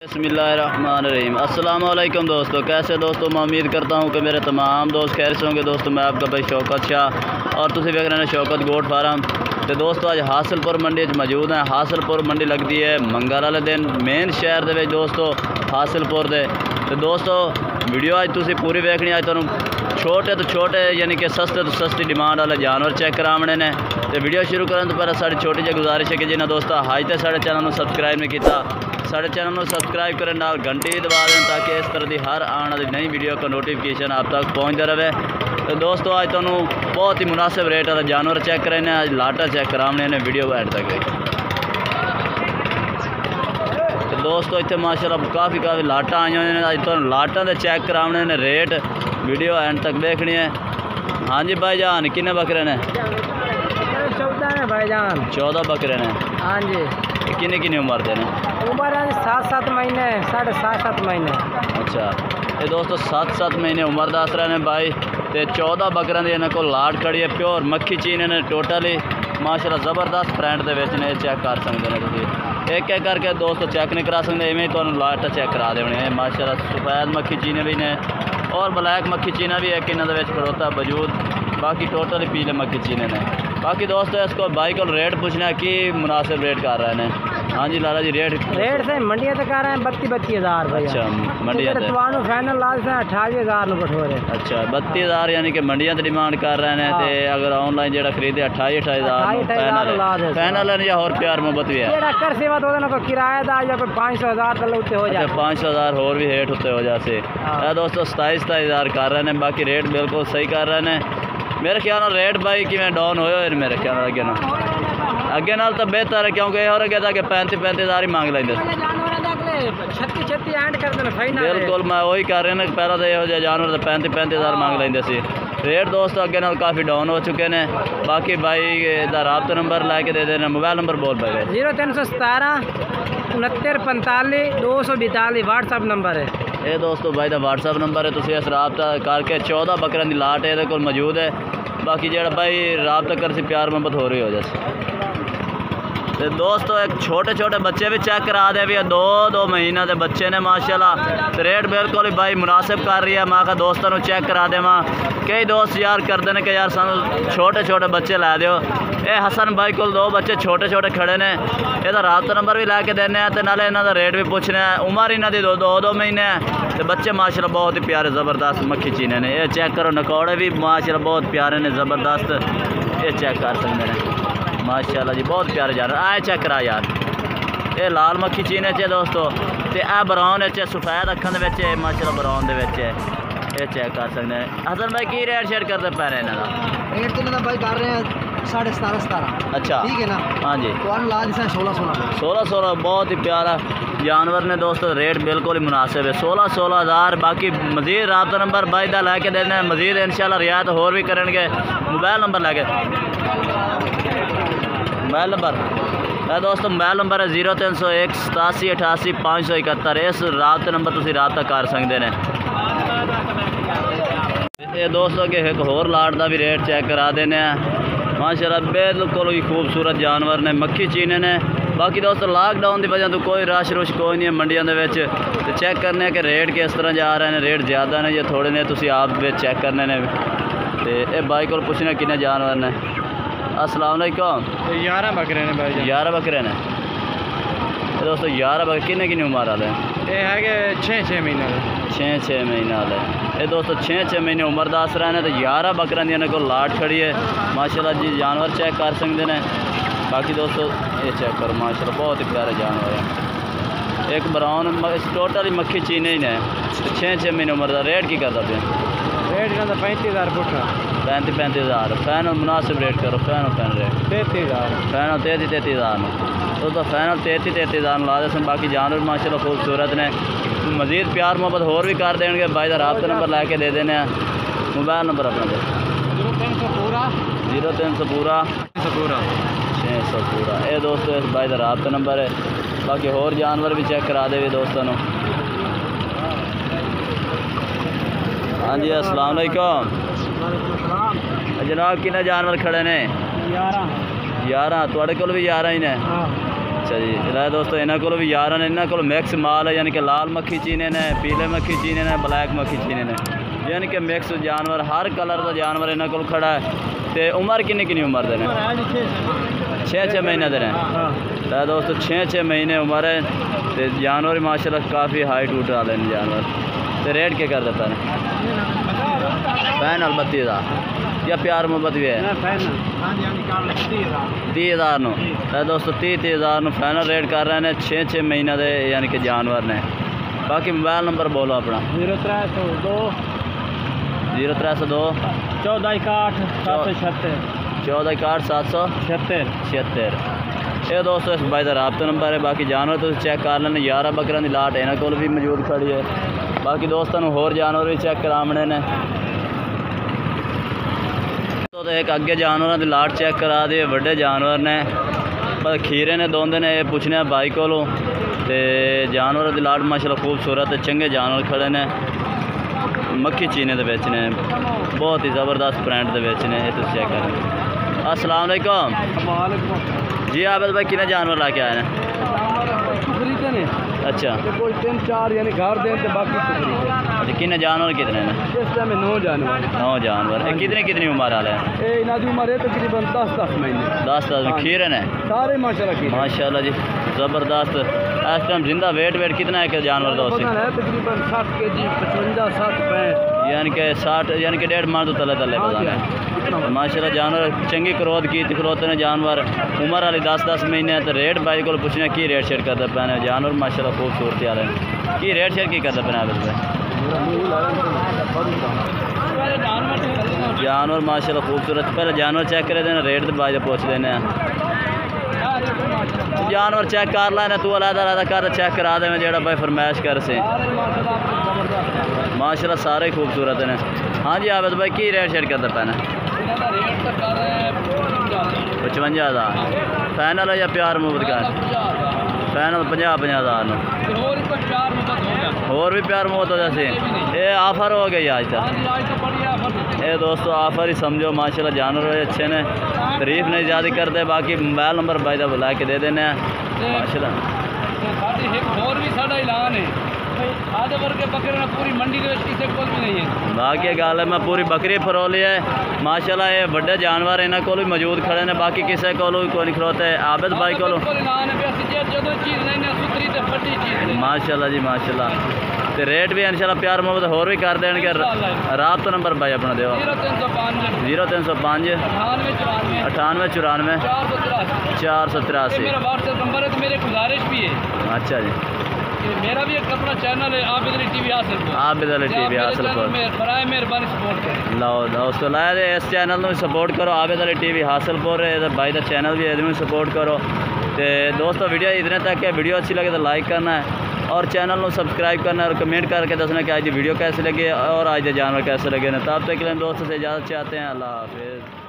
बिस्मिल्लाहिर्रहमानिर्रहीम। अस्सलाम वालेकुम दोस्तों, कैसे दोस्तों। मैं उम्मीद करता हूँ कि मेरे तमाम दोस्त खैर से होंगे। दोस्तों मैं आपका भाई शौकत शाह और तुम देख रहे हैं शौकत गोट फार्म। तो दोस्तों आज हासिलपुर मंडी मौजूद हैं। हासिलपुर मंडी लगती है मंगल वाले दिन मेन शहर के दोस्तों हासिलपुर दे। तो दोस्तों वीडियो आज तुम पूरी देखनी। आज तुम छोटे तो छोटे यानी कि सस्ते तो सस्ती डिमांड वाले जानवर चेक कराने ने। तो वीडियो शुरू करने तो पहले साड़ी छोटी जी गुजारिश है कि जिन्हें दोस्तों हाई तो साढ़े चैनल में सब्सक्राइब नहीं किया, साढ़े चैनल में सब्सक्राइब करें, नाल घंटी भी दबा दें ताकि इस तरह की हर आने वाली नई वीडियो का नोटिफिकेशन आप तक पहुँचता रहे। तो दोस्तों आज तुहानू बहुत ही मुनासिब रेट वाला जानवर चेक करें। आज लाटा चेक कराने ने, वीडियो एंड तक देखिए। तो दोस्तों इतने माशाल्लाह काफ़ी लाटा आई हुई हैं। अज तुहानू लाटा के चेक कराने ने, रेट वीडियो एंड तक देखनी है। हाँ जी भाईजान, कितने बकरे ने? 14 ने भाईजान। 14 बकरे ने। हाँ जी। किन्नी किन्नी उम्र के ने? उम्र है 7-7 महीने, 7.5 महीने। अच्छा, ये दोस्तों 7-7 महीने उम्र दस रहे हैं भाई। तो 14 बकरों की इन्होंने को लाट खड़ी है, प्योर मक्खी चीन ने टोटली माशाल्लाह ज़बरदस्त ब्रांड के चेक कर सकते हैं। तुम एक एक करके दोस्तों चेक नहीं करा सकते, इवें ही तुहानू लाट चेक करा देने। माशाल्लाह सफेद मक्खी चीने भी ने और ब्लैक मक्खी चीना भी एक इन्होंने खड़ोता वजूद, बाकी टोटली पीले मक्खी चीने ने। बाकी दोस्तों इसको भाई को रेट पूछना है कि मुनासिब रेट कर रहे हैं। हाँ जी लाला जी, रेट से मंडिया तक कर रहे हैं 32 हज़ार। अच्छा मंडिया फाइनल लाल से 28 हज़ार बठोरे। अच्छा 32 हज़ार यानी कि मंडिया तो डिमांड कर रहे हैं। तो अगर ऑनलाइन जो खरीदे 28 हज़ार फाइनल है या और प्यार मोहब्बत भी है। कर सेवा तो किराएदार या 500 हज़ार उत्ते हो जाए। 500 हज़ार होर भी हेठ उत्ते हो जाते। दोस्तों 27 हज़ार कर रहे हैं। बाकी रेट बिल्कुल सही कर रहे हैं। मेरे ख्याल रेट भाई कि डाउन हो मेरे ख्याल अगे नाल तो बेहतर है, क्योंकि और अगे तक 35 हज़ार ही मांग लेंगे। 36 एंड कर देना बिल्कुल मैं वही कर रहा हूँ। पहला तो यह जानवर 35 हज़ार मांग लेंगे सी। रेट दोस्तों अगे नाल काफ़ी डाउन हो चुके हैं। बाकी भाई इधर राब्ता नंबर लैके दे देना। मोबाइल नंबर बोल पाए 0317 6945 242 व्हाट्सअप नंबर है। ये दोस्तों भाई का व्हाट्सअप नंबर है। तुम इस राब्ता करके 14 बकरों की लाट ये को मौजूद है। बाकी जो भाई राब्ता कर से प्यार मोहब्बत हो रही हो जैसे। तो दोस्तों एक छोटे छोटे बच्चे भी चेक करा दे भी 2 महीने के बच्चे ने माशाल्लाह। तो रेट बिल्कुल ही भाई मुनासिब कर रही है। मैं का दोस्तों को चेक करा देवा। कई दोस्त यार करते हैं कि यार सानू छोटे छोटे बच्चे लै दो। ये हसन भाई को 2 बच्चे छोटे छोटे खड़े ने। यदा राब्ता नंबर भी लैके देने तो नाले इन्हों का रेट भी पूछने। उम्र इन्हों की 2 महीने है। तो बच्चे माशाल्लाह बहुत ही प्यारे ज़बरदस्त मक्खी चीने ने। ये चेक करो, नकौड़े भी माशाल्लाह बहुत प्यारे ने, ज़बरदस्त। ये चेक कर सकते हैं माशाल्लाह जी, बहुत प्यारे जानवर। आए चेक करा यार। ये लाल मक्खी चीने च दोस्तों। तो यह ब्राउन सफेद अखन के माशाल्लाह ब्राउन के ये चेक कर सकते हैं। हसन भाई की रेट शेट करते पै रहे हैं इन्हों? रेट तो भाई कर रहे हैं 17.5। अच्छा ठीक है ना। हाँ जी, तो 16 बहुत ही प्यारा जानवर ने दोस्तों। रेट बिल्कुल ही मुनासिब है, 16 हज़ार। बाकी मजीद राब्ता नंबर भाई का लैके देना है। मजीद इंशाल्लाह रियायत होर भी करेंगे। मोबाइल नंबर लैके मोबाइल नंबर है दोस्तों। मोबाइल नंबर है 0301 87 88 571। इस राब्ते नंबर तुम राब्ता कर सकते हैं। ये दोस्तों के एक होर लाट का भी रेट चेक करा देने माशाल्लाह। बिल्कुल ही खूबसूरत जानवर ने, मक्खी चीने ने। बाकी दोस्तों लॉकडाउन की वजह तो कोई रश रुश कोई नहीं है मंडियों के। तो चेक करने कि रेट किस तरह जा रहे हैं। रेट ज़्यादा ने या थोड़े ने, तुम आप चेक करने ने। तो ये भाई को पूछना कितने जानवर ने। अस्सलाम वालेकुम। 11 बकरे ने भाई। 11 बकरे ने दोस्तों। 11 बकरे किन्नी उम्र वाले? ये है 6 महीने। 6 महीने वाले ये दोस्तों। 6 महीने उम्र दस रहे हैं। तो 11 बकरों की इन्होंने को लाट खड़ी है माशाल्लाह जी। जानवर चेक कर सकते हैं। बाकी दोस्तों ये चेक करो माशाल्लाह, बहुत ही प्यारे जानवर है। एक ब्राउन टोटल ही मक्खी चीने ही ने। 6 महीने उम्र का। रेट की करता पे? रेट का 35 हज़ार पुट्ठा। 35 हज़ार फैनल मुनासिब रेट करो। फैनल रेट 33 हज़ार। फैनल 33 हज़ार तो फैनल 33 हज़ार ला दे। बाकी जानवर माशाल्लाह खूबसूरत ने। मजीद प्यार मोहब्बत होर भी कर देंगे। भाई का राब्ता नंबर लैके दे देने। मोबाइल नंबर अपना दे 0300 पूरा 600 पूरा। ये दोस्तों इस भाई का राब्ता नंबर है। बाकी होर जानवर भी चेक करा दे दोस्तों। हाँ जी अस्सलाम वालेकुम जनाब। कितने जानवर खड़े ने? 11। 11 थोड़े को भी 11 ही ने। अच्छा जी लै दोस्तों इन्हों को भी यार ने इन्हों को मिक्स माल है, यानी कि लाल मक्खी चीने ने, पीले मक्खी चीने ने, ब्लैक मक्खी चीने ने, यानी कि मिक्स जानवर हर कलर का जानवर इन्हों को खड़ा है। तो उम्र किन्नी उम्र दे 6 महीने दे हैं दोस्तों, 6 महीने उम्र है। तो जानवर माशाल्लाह काफ़ी हाइट उठ वाले हैं जानवर। तो रेट क्या कर देता है पैन 32,000 या प्यार मोहब्बत भी है 30,000 नो दोस्तों, 30,000 फाइनल रेट कर रहे हैं 6 महीने दे यानी कि जानवर ने। बाकी मोबाइल नंबर बोलो अपना 0302 0302 1461 776 1461 776। ये दोस्तों इस भाई का राबता नंबर है। बाकी जानवर तुम चेक कर लेने 11 बकरियां की लाट इन्हों को भी मौजूद खड़ी है। बाकी दोस्तों होर जानवर भी चेक कराने ने। तो एक अगे जानवरों की लाट चेक करा दी, बड़े जानवर ने पर खीरे ने दोंदे ने। ये पूछने भाई को जानवरों की लाट माशाल्लाह खूबसूरत है, चंगे जानवर खड़े ने। मक्खी चीने के बेच ने, बहुत ही ज़बरदस्त ब्रांड के बेच ने। ये तुम चेक करें। अस्सलाम वालेकुम जी आबिद भाई, कितने जानवर ला के आए हैं? अच्छा कोई 3-4 यानी घर दें तो बाकी अच्छा, कितने जानवर कितने हैं? इस टाइम 9 जानवर। 9 जानवर। कितनी उम्र वाले हैं? ये इन्हों की उम्र है तकरीबन 10 महीने। 10 खीरे ने सारे माशाल्लाह जी ज़बरदस्त। इस टाइम जिंदा वेट कितना है कि जानवर का? तकरीबन 60 kg 55 60 65 यानी कि 60 यानी कि 1.5 माह तो तले बताना माशाल्लाह। जानवर चंगी क्रोध की खलोते ने जानवर। उम्र वाली 10 महीने। तो रेट भाई को पूछना की रेट शेट करते पैने जानवर माशाल्लाह खूबसूरती वाले की रेट शेट की करते पैने जानवर माशाल्लाह खूबसूरत। पहले जानवर चेक करे देना रेट तो भाई पूछ देने जानवर चेक कर लेना। तू अलग कर चेक करा दे जो भाई फरमाइश कर से माशाल्लाह सारे खूबसूरत ने। हाँ जी आबिद भाई की रेट शेट करते पैना? 55,000 फाइनल है या प्यार मुहब्बत का? फाइनल 50,000 और भी प्यार मुहब्बत हो जैसे ये ऑफर हो गई आज तक। ये दोस्तों ऑफर ही समझो माशाल्लाह। जानवर अच्छे ने, तारीफ नहीं ज़्यादा करते। बाकी मोबाइल नंबर भाई का बुला के दे देने माशाल्लाह। पूरी मंडी नहीं है। बाकी गल है मैं पूरी बकरी फरोली है माशाल्लाह। ये बड़े जानवर इन्हों को भी मौजूद खड़े ने। बाकी किसी को नहीं खड़ोते आबिद भाई को माशाल्लाह जी माशाल्लाह। तो रेट भी इंशाल्लाह प्यार मोहब्बत होर भी कर देंगे। राबता नंबर भाई अपना दो 0305 9894 483। अच्छा जी मेरा भी एक अपना चैनल है आबिद अली टीवी हासिलपुर। आबिद अली टीवी हासिलपुर बराए मेहरबानी सपोर्ट करें। लो दोस्तों लाए दे इस चैनल में सपोर्ट करो। आबिद अली टीवी हासिलपुर भाई का चैनल भी है, सपोर्ट करो। तो दोस्तों वीडियो इतने तक है। वीडियो अच्छी लगे तो लाइक करना है और चैनल को सब्सक्राइब करना है और कमेंट करके दसना कि आज वीडियो कैसे लगे और आज जानवर कैसे लगे ना। तब तक के लिए दोस्तों से इजाज़त चाहते हैं। अल्लाह हाफिज़।